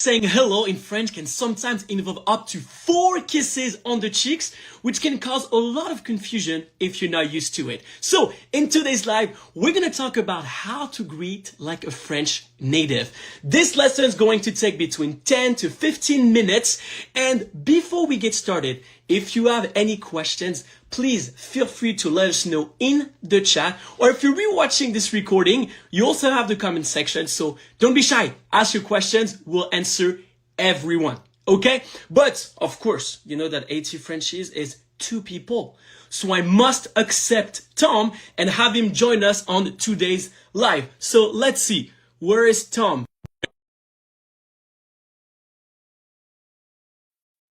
Saying hello in French can sometimes involve up to 4 kisses on the cheeks, which can cause a lot of confusion if you're not used to it. So, in today's live, we're gonna talk about how to greet like a French native. This lesson is going to take between 10 to 15 minutes. And before we get started, if you have any questions, please feel free to let us know in the chat. Or if you're rewatching this recording, you also have the comment section. So don't be shy. Ask your questions. We'll answer everyone. Okay? But of course, you know that AT Frenchies is 2 people. So I must accept Tom and have him join us on today's live. So let's see. Where is Tom?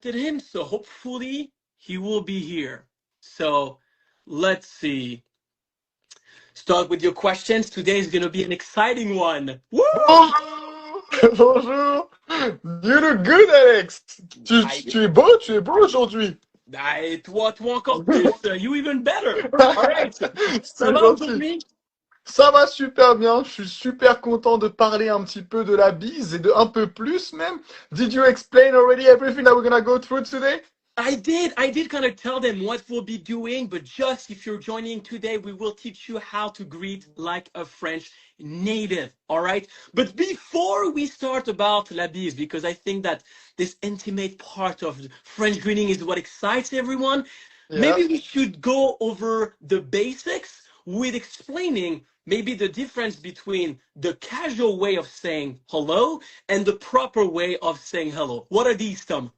Him, so hopefully he will be here. So let's see. Start with your questions. Today is going to be an exciting one. Woo! Bonjour. You look good, Alex. Tu es beau aujourd'hui. Toi encore plus. You even better. All right. Ça va aujourd'hui? Ça va super bien. Je suis super content de parler un petit peu de la bise et de un peu plus même. Did you explain already everything that we're gonna go through today? I did kind of tell them what we'll be doing, but just if you're joining today, we will teach you how to greet like a French native, all right? But before we start about la bise, because I think that this intimate part of French greeting is what excites everyone, maybe we should go over the basics with explaining maybe the difference between the casual way of saying hello and the proper way of saying hello. What are these, Tom?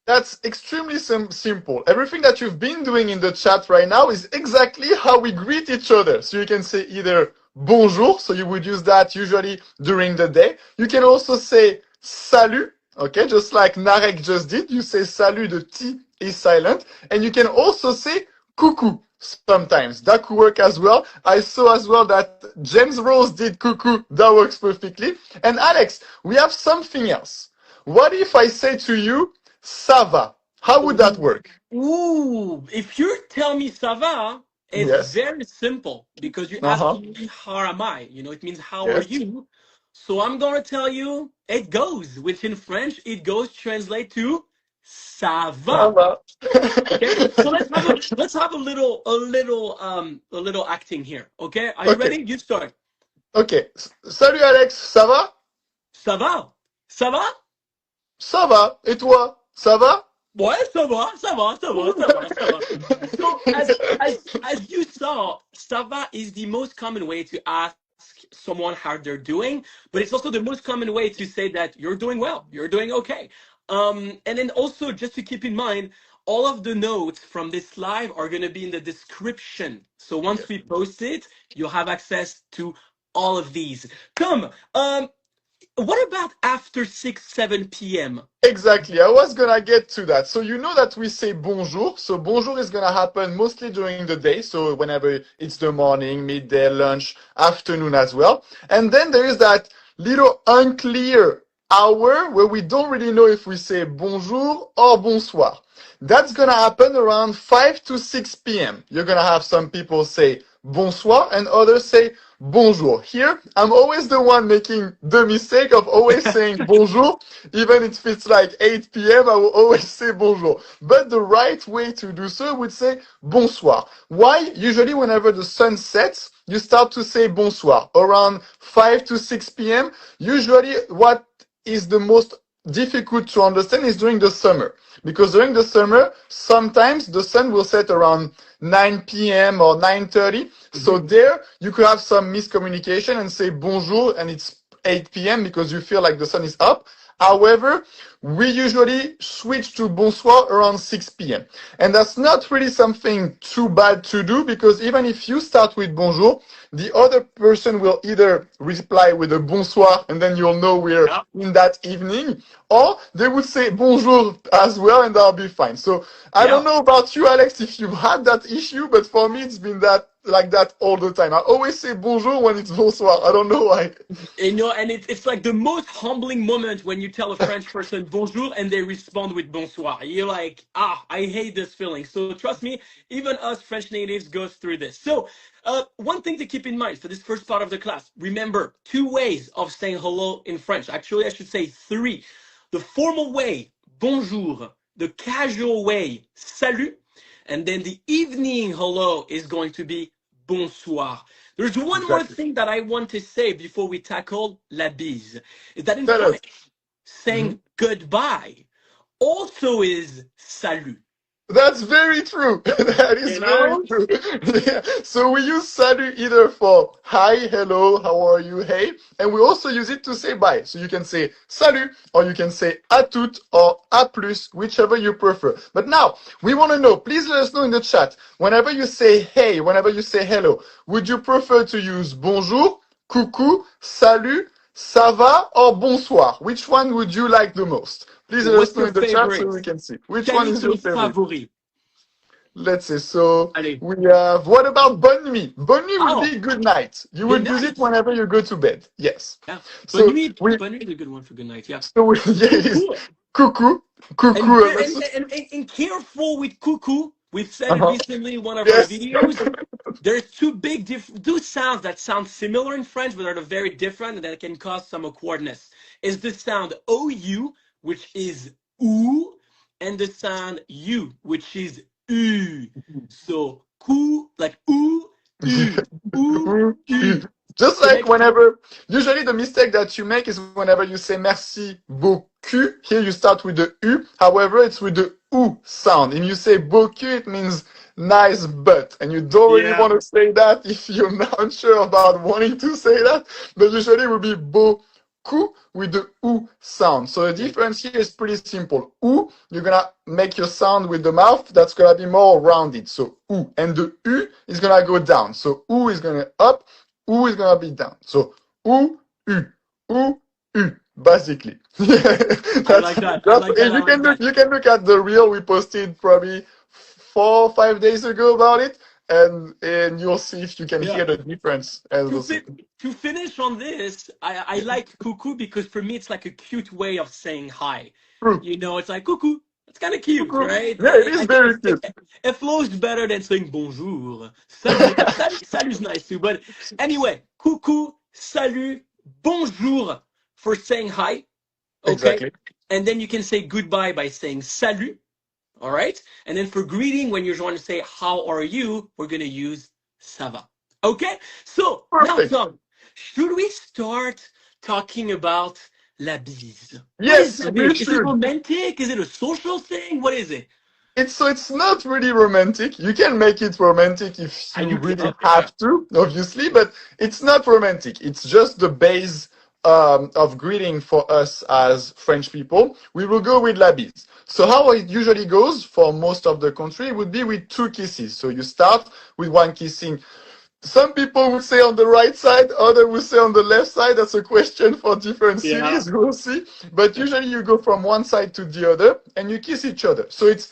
That's extremely simple. Everything that you've been doing in the chat right now is exactly how we greet each other. So you can say either bonjour, so you would use that usually during the day. You can also say salut, okay, just like Narek just did. You say salut, the T is silent. And you can also say coucou sometimes. That could work as well. I saw as well that James Rose did coucou. That works perfectly. And Alex, we have something else. What if I say to you, ça va? How would that work? Ooh, if you tell me ça va, it's very simple because you're asking me how am I? You know, it means how are you? So I'm gonna tell you it goes, which in French it goes translate to ça va. Ça va. Okay, so let's have a little acting here. Okay, are you ready? You start. Okay. Salut Alex, ça va? Ça va? Ça va? Ça va. Et toi? Ça va? Ouais, ça va. So, as you saw, ça va is the most common way to ask someone how they're doing, but it's also the most common way to say that you're doing well, you're doing okay. And then also, just to keep in mind, all of the notes from this live are going to be in the description. So once we post it, you'll have access to all of these. Come, what about after 6, 7 p.m.? Exactly. I was gonna get to that. So you know that we say bonjour. So bonjour is gonna happen mostly during the day. So whenever it's the morning, midday, lunch, afternoon as well. And then there is that little unclear hour where we don't really know if we say bonjour or bonsoir. That's gonna happen around 5 to 6 p.m. You're gonna have some people say bonsoir and others say bonjour. Here, I'm always the one making the mistake of always saying bonjour. Even if it's like 8 p.m., I will always say bonjour. But the right way to do so would say bonsoir. Why? Usually whenever the sun sets, you start to say bonsoir. Around 5 to 6 p.m., usually what is the most difficult to understand is during the summer. Because during the summer, sometimes the sun will set around 9 p.m. or 9:30. So there you could have some miscommunication and say bonjour and it's 8 p.m. because you feel like the sun is up. However, we usually switch to bonsoir around 6 p.m. And that's not really something too bad to do because even if you start with bonjour, the other person will either reply with a bonsoir and then you'll know we're in that evening, or they would say bonjour as well and that'll be fine. So I don't know about you, Alex, if you've had that issue, but for me, it's been like that all the time. I always say bonjour when it's bonsoir. I don't know why. You know, and it's like the most humbling moment when you tell a French person bonjour and they respond with bonsoir. You're like, I hate this feeling. So trust me, even us French natives go through this. So one thing to keep in mind for this first part of the class, remember 2 ways of saying hello in French. Actually, I should say 3. the formal way, bonjour, the casual way, salut, and then the evening hello is going to be bonsoir. There's one more Exactly. thing that I want to say before we tackle la bise, is that in Tell us. French, Mhm. saying goodbye also is salut. That's very true. That is You very know? true. Yeah. So we use salut either for hi, hello, how are you, hey, and we also use it to say bye. So you can say salut, or you can say à tout or à plus, whichever you prefer. But now we want to know. Please let us know in the chat. Whenever you say hey, whenever you say hello, would you prefer to use bonjour, coucou, salut, ça va, or bonsoir? Which one would you like the most? Please let us What's know your in the chat so favorite? we can see. Which Quel one est is your ton favorite? favori? Let's see. So Allez. we have, what about bonne nuit? Bonne nuit would Oh, be good night. You good would use it night. whenever you go to bed. Yes. Yeah. Bonne So nuit. we, Bonne nuit is a good one for good night. Yeah. so we, yes, Coucou. coucou, And, coucou. and careful with cuckoo. We've said it Uh-huh. recently in one of our Yes. videos. There's two sounds that sound similar in French, but are very different, and that can cause some awkwardness. Is the sound OU, which is OO, and the sound U, which is U. So, coup, like OO, U, OO, U. Just So like make whenever, usually the mistake that you make is whenever you say merci beaucoup, here you start with the U, however, it's with the OO sound. And you say beaucoup, it means nice butt. And you don't really yeah, want to say that if you're not sure about wanting to say that, but usually it will be beaucoup with the OO sound. So the yeah, difference here is pretty simple. OO, you're gonna make your sound with the mouth, that's gonna be more rounded. So OO. And the U is gonna go down. So OO is gonna up, OO is gonna be down. So OO, OO, U, basically. I like that. I like that. I like that. You can look at the reel we posted probably 4 or 5 days ago about it, and you'll see if you can Yeah. hear the difference. And To we'll see. fit to finish on this, I like cuckoo because for me it's like a cute way of saying hi. True. You know, it's like cuckoo. It's kind of cute, right? Yeah, it is I think very cute. it flows better than saying bonjour. Salut, salut's nice too. But anyway, cuckoo, salut, bonjour for saying hi. Okay, Exactly. and then you can say goodbye by saying salut. All right, and then for greeting, when you're trying to say how are you, we're gonna use ça va. Okay, so now Perfect. Tom, should we start talking about la bise? What is Yes, la we bise? Is it should. romantic? Is it a social thing? What is it? It's not really romantic. You can make it romantic if Are you you really okay? have to, obviously, but it's not romantic. It's just the base of greeting for us as French people. We will go with la bise. So how it usually goes for most of the country would be with two kisses. So you start with one kissing. Some people would say on the right side, others would say on the left side. That's a question for different Yeah. cities. We'll see. But usually you go from one side to the other and you kiss each other. So it's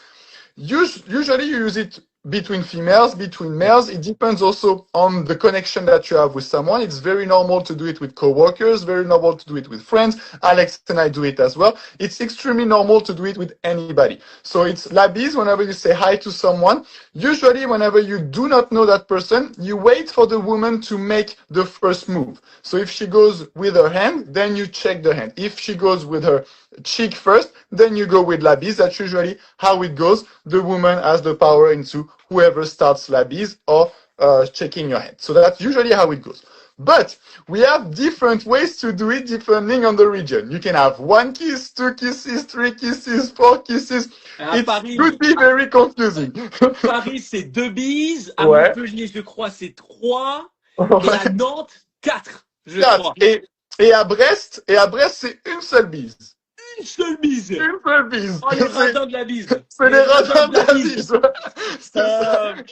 usually you use it between females, between Yeah. males. It depends also on the connection that you have with someone. It's very normal to do it with coworkers, very normal to do it with friends. Alex and I do it as well. It's extremely normal to do it with anybody. So it's la bise whenever you say hi to someone. Usually whenever you do not know that person, you wait for the woman to make the first move. So if she goes with her hand, then you check the hand. If she goes with her cheek first, then you go with la bise. That's usually how it goes. The woman has the power into whoever starts la bise or checking your hand. So that's usually how it goes. But we have different ways to do it depending on the region. You can have one kiss, two kisses, three kisses, four kisses. À It Paris, could be very confusing. Paris c'est deux bises. À Ouais. Montpellier, je crois, c'est trois. Et à Ouais. Nantes, quatre, je Quatre. crois. Et à Brest, c'est une seule bise. Une seule bise. Une seule bise. Oh, les radins de la bise. C'est Les les radins radins de de la la bise. bise. C'est ça. Uh,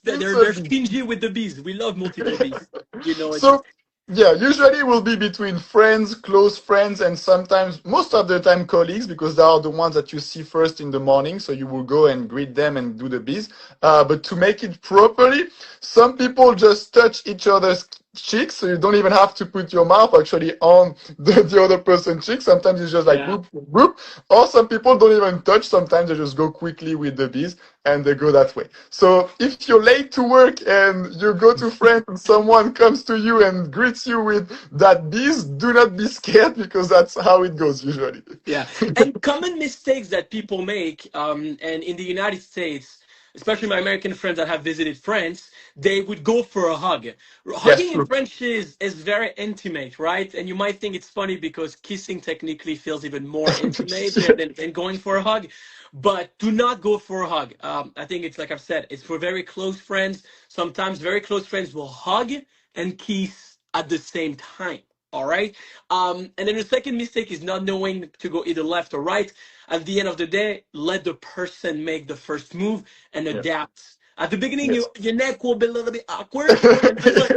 Une they're seule bise. stingy with the bees. We love multiple bees. You know, it's So, yeah, usually it will be between friends, close friends, and sometimes, most of the time, colleagues, because they are the ones that you see first in the morning. So you will go and greet them and do the biz. But to make it properly, some people just touch each other's cheeks, so you don't even have to put your mouth actually on the other person's cheek. Sometimes it's just like Yeah. boop, boop, boop. Or some people don't even touch. Sometimes they just go quickly with the bees and they go that way. So if you're late to work and you go to France and someone comes to you and greets you with that bees, do not be scared because that's how it goes usually. Yeah. And common mistakes that people make, and in the United States, especially my American friends that have visited France, they would go for a hug. Yes, Hugging in true. French is very intimate, right? And you might think it's funny because kissing technically feels even more intimate than going for a hug. But do not go for a hug. I think it's like I've said, it's for very close friends. Sometimes very close friends will hug and kiss at the same time. All right. And then the second mistake is not knowing to go either left or right. At the end of the day, let the person make the first move and Yes. adapt. At the beginning, Yes. your neck will be a little bit awkward and just like,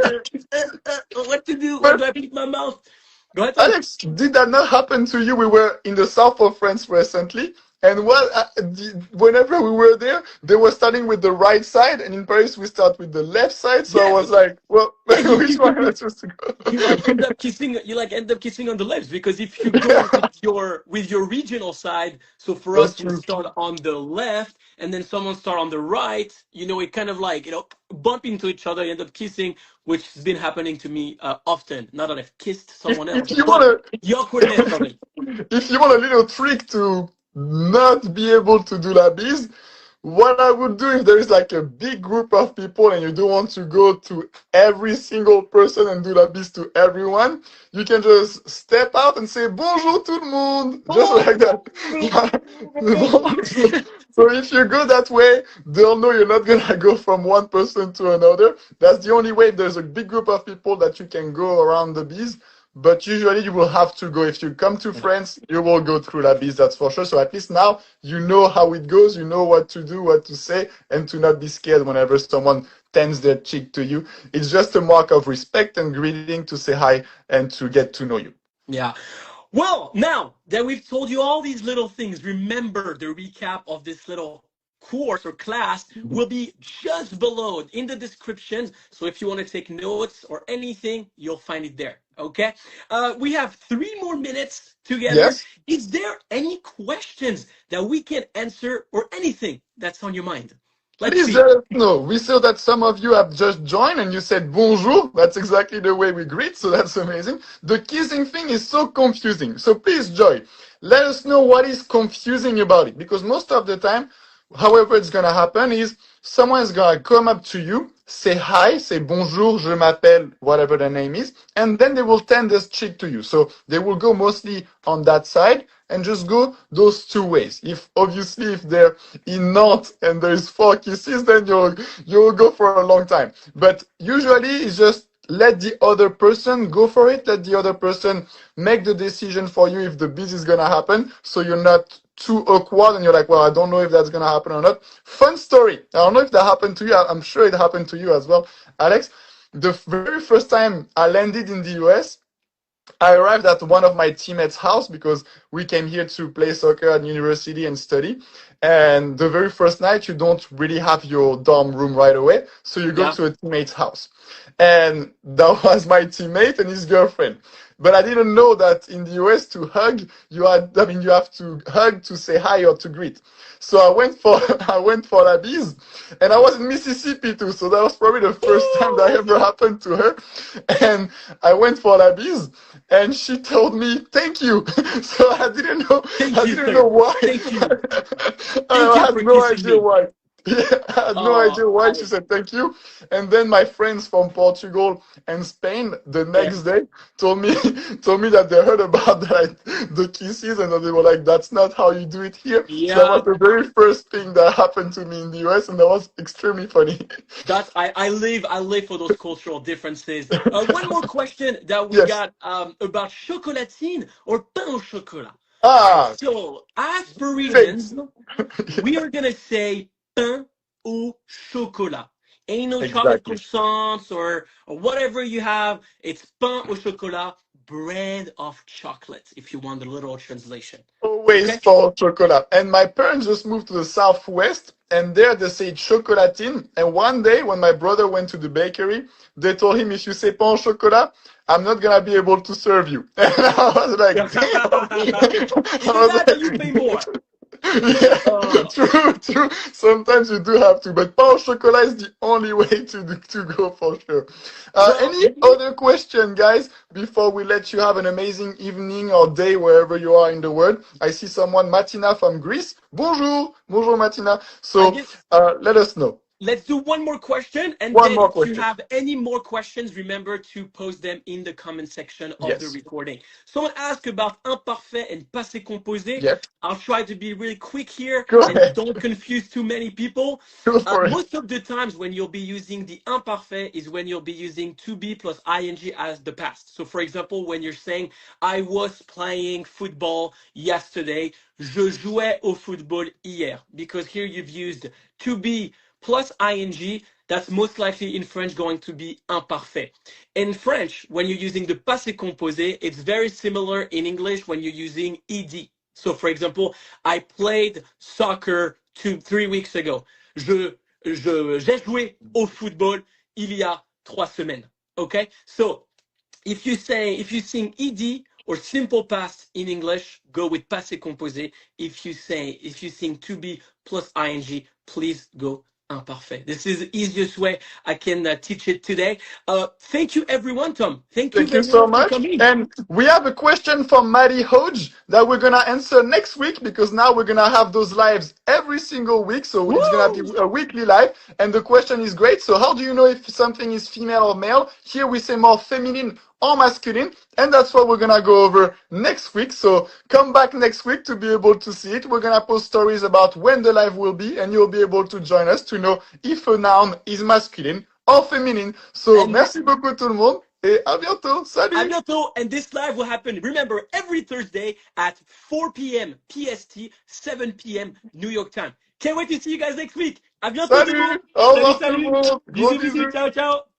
what to do? Where But do I put my mouth? Go ahead, Tom. Alex, did that not happen to you? We were in the south of France recently, and whenever we were there, they were starting with the right side, and in Paris we start with the left side. So I Yeah, was like, well, yeah. which one am I supposed to You like go? end up kissing. You like end up kissing on the lips because if you go with your regional side, so for That's us we true. start on the left and then someone start on the right. It kind of like bump into each other, end up kissing, which has been happening to me often. Not that I've kissed someone If else, you but want the awkwardness of it. if you want a little trick to not be able to do la bise, what I would do if there is like a big group of people and you don't want to go to every single person and do la bise to everyone, you can just step out and say bonjour tout le monde, just like that. So if you go that way, they'll know you're not gonna go from one person to another. That's the only way. If there's a big group of people that you can go around the bees. But usually you will have to go. If you come to France, you will go through la bise, that's for sure. So at least now you know how it goes, you know what to do, what to say, and to not be scared whenever someone tends their cheek to you. It's just a mark of respect and greeting to say hi and to get to know you. Yeah. Well, now that we've told you all these little things, remember the recap of this little course or class will be just below in the description. So if you want to take notes or anything, you'll find it there. Okay. We have 3 more minutes together. Yes? Is there any questions that we can answer or anything that's on your mind? Let's Please see. let us know. We saw that some of you have just joined and you said bonjour. That's exactly the way we greet, so that's amazing. The kissing thing is so confusing. So please, Joy, let us know what is confusing about it. Because most of the time, however it's gonna happen is someone is gonna come up to you, say hi, say bonjour, je m'appelle, whatever the name is, and then they will tend this cheek to you. So they will go mostly on that side and just go those two ways. If obviously if they're in Nantes and there's 4 kisses, then you'll go for a long time. But usually it's just let the other person go for it. Let the other person make the decision for you if the bise is gonna happen. So you're not too awkward and you're like, well, I don't know if that's gonna happen or not. Fun story. I don't know if that happened to you. I'm sure it happened to you as well, Alex. The very first time I landed in the US, I arrived at one of my teammates' house because we came here to play soccer at university and study. And the very first night, you don't really have your dorm room right away. So you go Yeah. to a teammate's house. And that was my teammate and his girlfriend. But I didn't know that in the US to hug, you have to hug to say hi or to greet. So I went for la bise, and I was in Mississippi too. So that was probably the first time that ever happened to her. And I went for la bise, and she told me thank you. So Thank I you, didn't know sir. why. Thank you. Thank I you had for no kissing idea me. why. Yeah, I had no idea why she I said thank you. And then my friends from Portugal and Spain the yeah. next day told me told me that they heard about the kisses and that they were like, that's not how you do it here. So that was Yeah. the very first thing that happened to me in the US, and that was extremely funny. That's I live for those cultural differences. One more question that we Yes. got about chocolatine or pain au chocolat. All right, Ah, so as fate. Parisians, we are gonna say pain au chocolat. Ain't no chocolate Exactly. croissants or whatever you have. It's pain au chocolat, bread of chocolate. If you want the literal translation. Oh always Okay? pain au chocolat. And my parents just moved to the southwest, and there they say chocolatine. And one day when my brother went to the bakery, they told him, if you say pain au chocolat, I'm not gonna be able to serve you. And I was like, damn. I Either was that or you pay more. like, yeah, Oh. true, true. Sometimes you do have to, but pain au chocolat is the only way to go for sure. So, Any other question, guys, before we let you have an amazing evening or day wherever you are in the world? I see someone, Martina from Greece. Bonjour, bonjour, Martina. I So, guess let us know. let's do one more question, and One then more if you question. have any more questions, remember to post them in the comment section of the Yes. recording. Someone asked about imparfait and passé composé. Yes. I'll try to be really quick here Go and ahead. don't confuse too many people. Go for it. Most of the times when you'll be using the imparfait is when you'll be using to be plus ing as the past. So for example, when you're saying, I was playing football yesterday, je jouais au football hier. Because here you've used to be plus ing, that's most likely in French going to be imparfait. In French, when you're using the passé composé, it's very similar in English when you're using ed. So for example, I played soccer 3 weeks ago. J'ai joué au football il y a 3 semaines. Okay? So if you sing ed or simple past in English, go with passé composé. If you sing to be plus ing, please go imparfait. This is the easiest way I can teach it today. Thank you, everyone. Tom, thank you Thank you very so much for much. coming. And we have a question from Maddie Hodge that we're going to answer next week, because now we're going to have those lives every single week. So it's going to Woo! be a weekly live. And the question is great. So how do you know if something is female or male? Here we say more feminine or masculine. And that's what we're going to go over next week. So come back next week to be able to see it. We're going to post stories about when the live will be, and you'll be able to join us to know if a noun is masculine or féminine. So, And merci beaucoup tout le monde et à bientôt. à Salut! bientôt. And this live will happen, remember, every Thursday at 4 p.m. PST, 7 p.m. New York time. Can't wait to see you guys next week. À bientôt tout le monde. Salut! Au Salut, revoir tout le salut. monde! Gros Bisous, bisous. bisous! Ciao, ciao.